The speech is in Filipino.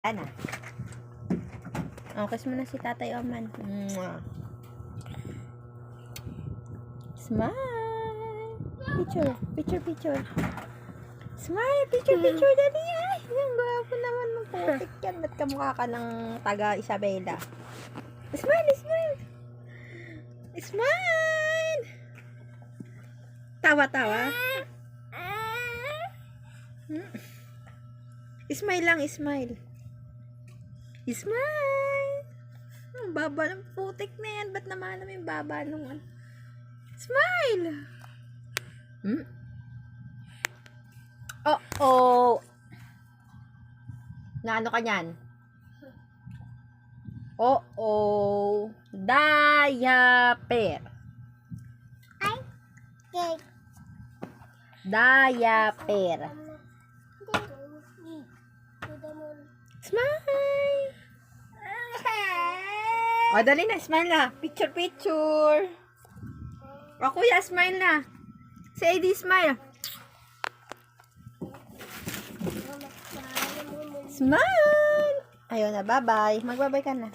Ana. Oh, kiss mo na si Tatay Oman. Mwah. Smile. Picture. Picture, picture. Smile. Picture, picture. Dali. Ay, yung gwapo naman ng putik yan. Ba't kamukha ka ng taga Isabela? Smile, smile. Smile. Tawa, tawa. Smile lang, smile. Smile. Ang baba ng putik na yan. Ba't naman yung baba nung ano? Smile. Oh. Na ano ka yan? Oh. Diaper. Ay, cake. Diaper. Smile. O, dali na. Smile na. Picture, picture. O, kuya, smile na. Si AD, smile. Smile. Ayun na, bye-bye. Mag-bye-bye ka na.